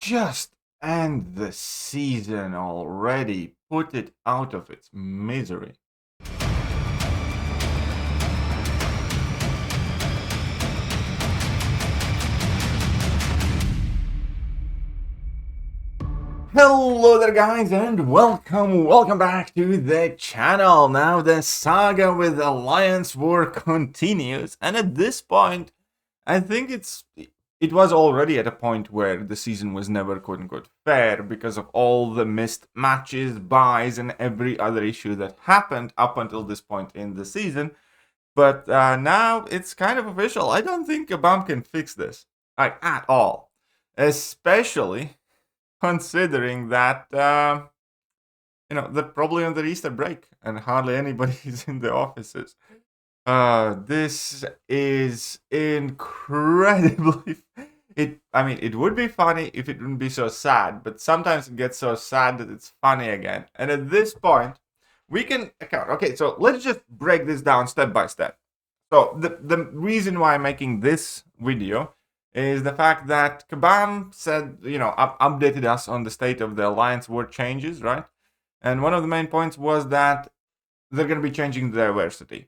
just end the season already. Put it out of its misery. Hello there guys and welcome back to the channel. Now the saga with Alliance War continues, and at this point I think it was already at a point where the season was never quote-unquote fair because of all the missed matches, buys, and every other issue that happened up until this point in the season. But now it's kind of official. I don't think a bump can fix this, like, at all. Especially considering that, they're probably on their Easter break and hardly anybody is in the offices. This is incredibly... It would be funny if it wouldn't be so sad, but sometimes it gets so sad that it's funny again. And at this point, we can account. Okay, so let's just break this down step by step. So the reason why I'm making this video is the fact that Kabam said, updated us on the state of the Alliance War changes, right? And one of the main points was that they're going to be changing the diversity.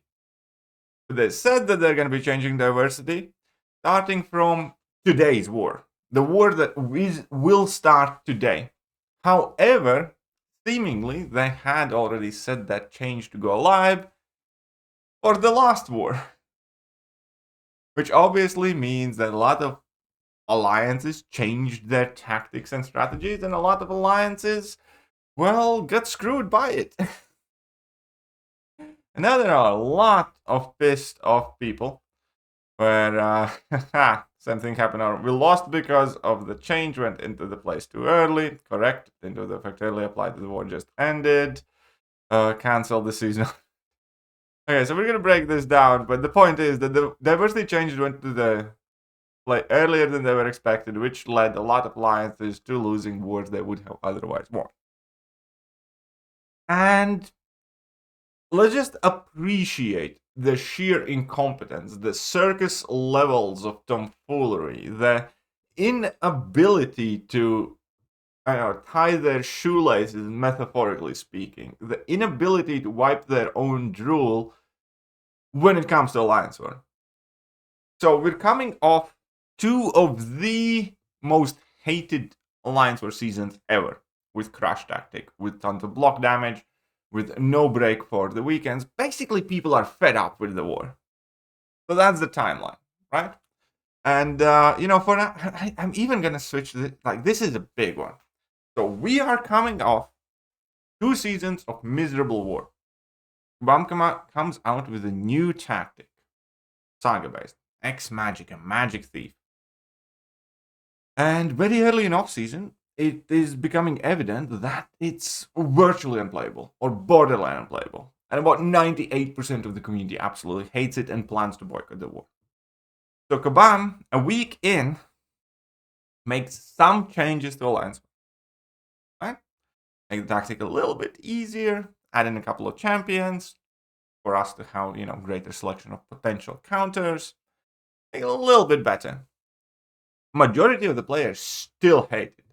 They said that they're going to be changing diversity starting from today's war. The war that will start today. However, seemingly, they had already said that change to go live for the last war. Which obviously means that a lot of alliances changed their tactics and strategies, and a lot of alliances, well, got screwed by it. And now there are a lot of pissed off people where, same thing happened. We lost because of the change, went into the place too early, correct, into the effect early applied to the war just ended, cancelled the season. Okay, so we're going to break this down, but the point is that the diversity change went to the play earlier than they were expected, which led a lot of alliances to losing wars they would have otherwise won. And let's just appreciate the sheer incompetence, the circus levels of tomfoolery, the inability to tie their shoelaces, metaphorically speaking, the inability to wipe their own drool when it comes to Alliance War. So we're coming off two of the most hated Alliance War seasons ever, with Crush Tactic, with tons of block damage, with no break for the weekends. Basically, people are fed up with the war. So that's the timeline, right? And, for now, I'm even going to switch this. Like, this is a big one. So we are coming off 2 seasons of miserable war. Bam comes out with a new tactic. Saga-based. X-Magic, a magic thief. And very early in off-season, it is becoming evident that it's virtually unplayable, or borderline unplayable. And about 98% of the community absolutely hates it and plans to boycott the war. So Kabam, a week in, makes some changes to Alliance. Right? Make the tactic a little bit easier, add in a couple of champions for us to have, greater selection of potential counters. Make it a little bit better. Majority of the players still hate it.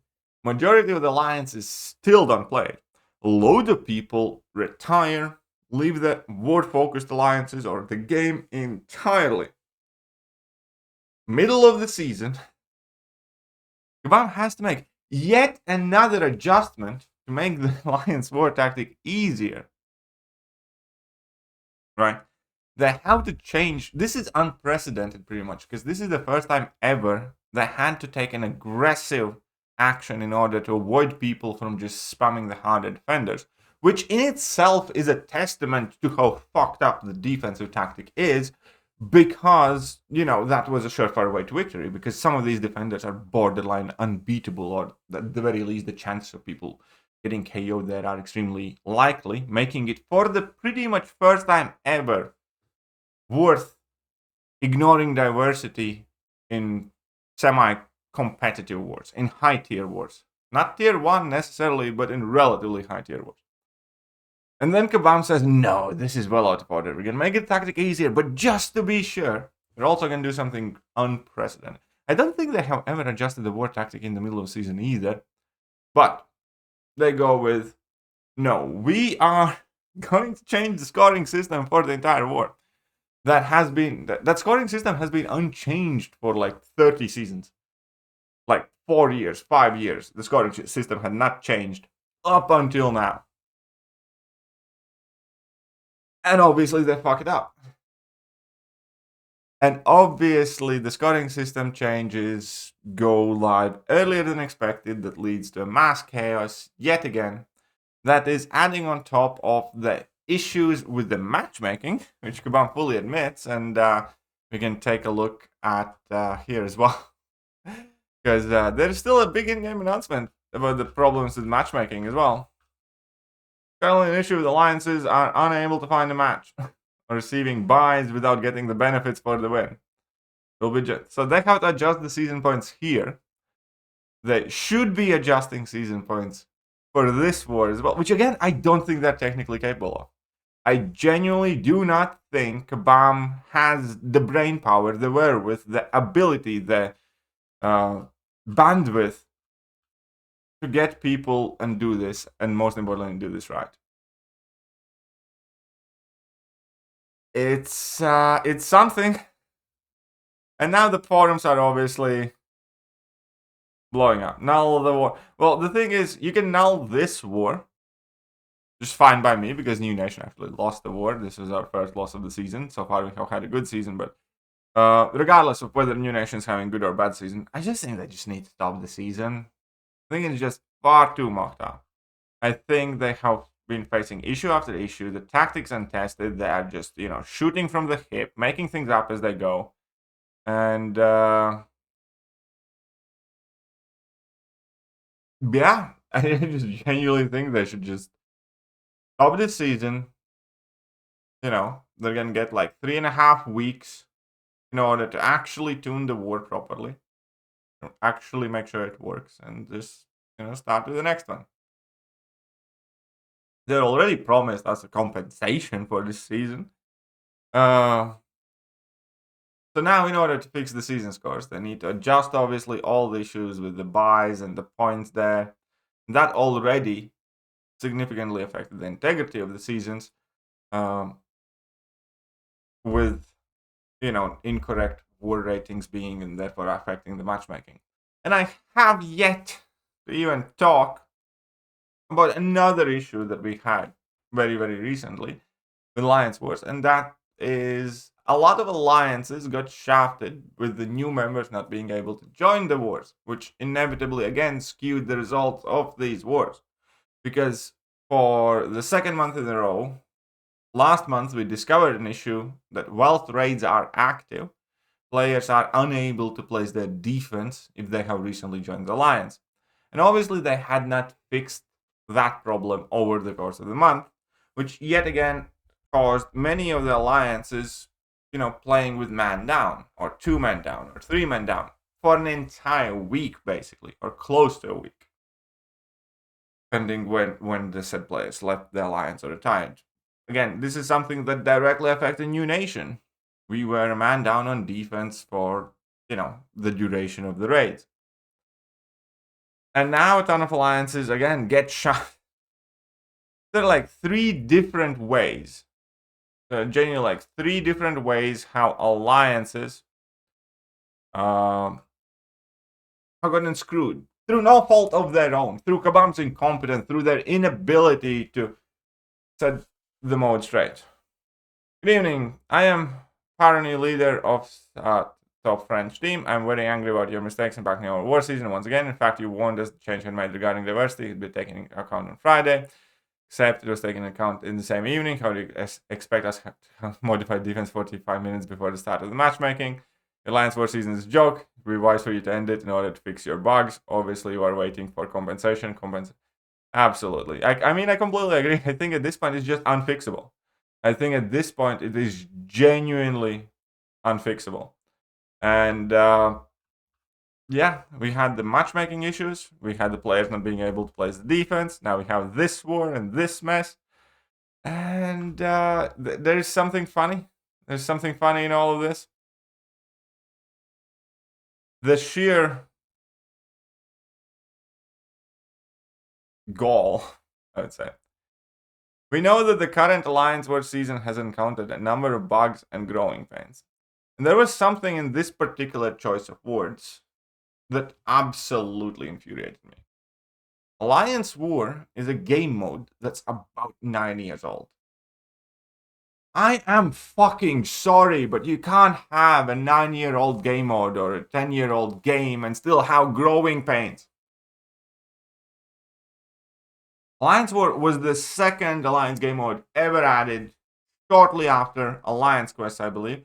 Majority of the alliances still don't play it. A load of people retire, leave the war-focused alliances or the game entirely. Middle of the season, Kabam has to make yet another adjustment to make the Alliance War tactic easier. Right? They have to change. This is unprecedented pretty much, because this is the first time ever they had to take an aggressive action in order to avoid people from just spamming the harder defenders, which in itself is a testament to how fucked up the defensive tactic is, because, that was a surefire way to victory, because some of these defenders are borderline unbeatable, or at the very least the chances of people getting KO'd there are extremely likely, making it for the pretty much first time ever worth ignoring diversity in semi-competitive wars, in high-tier wars. Not tier 1 necessarily, but in relatively high-tier wars. And then Kabam says, no, this is well out of order. We're going to make the tactic easier, but just to be sure, we're also going to do something unprecedented. I don't think they have ever adjusted the war tactic in the middle of season either. But they go with, no, we are going to change the scoring system for the entire war. That scoring system has been unchanged for like 30 seasons. Like 4 years, 5 years. The scoring system had not changed up until now. And obviously they fuck it up. And obviously the scoring system changes go live earlier than expected. That leads to a mass chaos yet again. That is adding on top of the issues with the matchmaking, which Kabam fully admits. And we can take a look at here as well. Because there's still a big in-game announcement about the problems with matchmaking as well. Currently, an issue with alliances are unable to find a match, or receiving buys without getting the benefits for the win. So they have to adjust the season points here. They should be adjusting season points for this war as well, which again, I don't think they're technically capable of. I genuinely do not think Kabam has the brain power, the wherewith, the ability, the bandwidth to get people and do this, and most importantly, do this right. It's something. And now the forums are obviously blowing up. Null the war. Well, the thing is, you can null this war. Just fine by me, because New Nation actually lost the war. This was our first loss of the season. So far we have had a good season, but regardless of whether New Nation is having good or bad season, I just think they just need to stop the season. I think it's just far too mocked up. I think they have been facing issue after issue. The tactics untested. They are just, shooting from the hip, making things up as they go. And yeah, I just genuinely think they should just stop this season. They're gonna get like 3.5 weeks in order to actually tune the war properly, actually make sure it works, and just start with the next one. They're already promised us a compensation for this season. So now, in order to fix the season scores, they need to adjust, obviously, all the issues with the buys and the points there. That already significantly affected the integrity of the seasons, with, incorrect war ratings being and therefore affecting the matchmaking. And I have yet to even talk about another issue that we had very, very recently with Alliance Wars, and that is a lot of alliances got shafted with the new members not being able to join the wars, which inevitably again skewed the results of these wars. Because for the second month in a row, last month we discovered an issue that whilst raids are active, players are unable to place their defense if they have recently joined the alliance. And obviously they had not fixed that problem over the course of the month, which yet again caused many of the alliances, playing with man down, or 2 men down, or 3 men down, for an entire week, basically, or close to a week, depending when the said players left the alliance or retired. Again, this is something that directly affected New Nation. We were a man down on defense for, the duration of the raids. And now a ton of alliances, again, get shot. There are like 3 different ways. Genuinely, like 3 different ways how alliances have gotten screwed through no fault of their own, through Kabam's incompetence, through their inability to set the mode straight. Good evening. I am currently leader of top French team. I'm very angry about your mistakes impacting our war season once again. In fact, you warned us the change had made regarding diversity would be taken into account on Friday. Except it was taken into account in the same evening. How do you expect us to modify defense 45 minutes before the start of the matchmaking? The Alliance War season is a joke. It would be wise for you to end it in order to fix your bugs. Obviously, you are waiting for compensation. Absolutely. I completely agree. I think at this point, it's just unfixable. I think at this point, it is genuinely unfixable. And yeah, we had the matchmaking issues. We had the players not being able to place the defense. Now we have this war and this mess. And there is something funny. There's something funny in all of this. the sheer gall, I would say. We know that the current Alliance War season has encountered a number of bugs and growing pains. And there was something in this particular choice of words that absolutely infuriated me. Alliance War is a game mode that's about 9 years old. I am fucking sorry, but you can't have a 9-year-old game mode or a 10-year-old game and still have growing pains. Alliance War was the second Alliance game mode ever added shortly after Alliance Quest, I believe.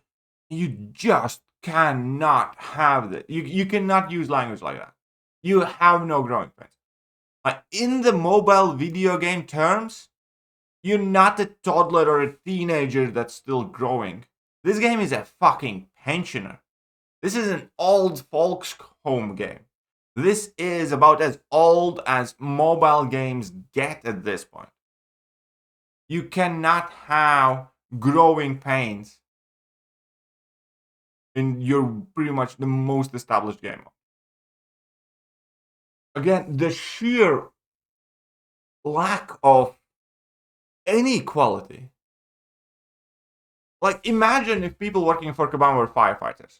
You just cannot have that. You cannot use language like that. You have no growing pains. Like in the mobile video game terms, you're not a toddler or a teenager that's still growing. This game is a fucking pensioner. This is an old folks home game. This is about as old as mobile games get at this point. You cannot have growing pains in your pretty much the most established game. Again, the sheer lack of any quality. Like, imagine if people working for Kabam were firefighters.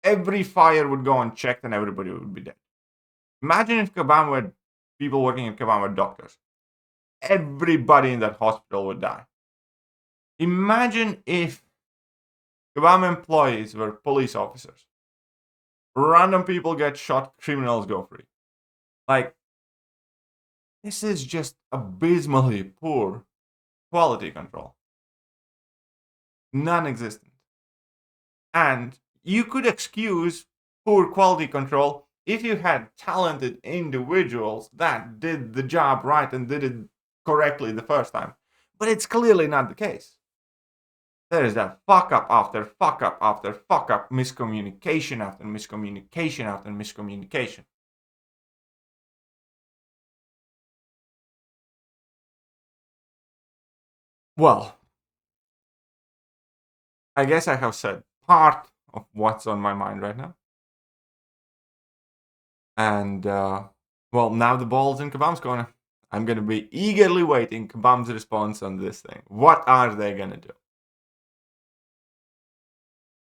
Every fire would go unchecked and everybody would be dead. Imagine if Kabam were people working in Kabam were doctors. Everybody in that hospital would die. Imagine if Kabam employees were police officers. Random people get shot, criminals go free. Like, this is just abysmally poor quality control. Non-existent. And you could excuse poor quality control if you had talented individuals that did the job right and did it correctly the first time. But it's clearly not the case. There is a fuck up after fuck up after fuck up, miscommunication after miscommunication after miscommunication. Well, I guess I have said part of what's on my mind right now. And, well, now the ball's in Kabam's corner. I'm going to be eagerly waiting Kabam's response on this thing. What are they going to do?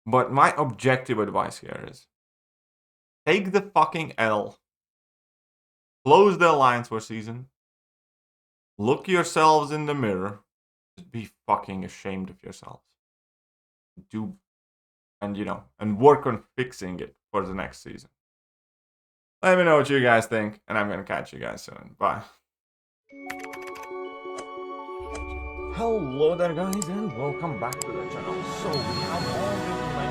But my objective advice here is take the fucking L. Close the Alliance for season. Look yourselves in the mirror. Just be fucking ashamed of yourselves. And work on fixing it for the next season. Let me know what you guys think, and I'm gonna catch you guys soon. Bye. Hello there, guys, and welcome back to the channel. So we have all been playing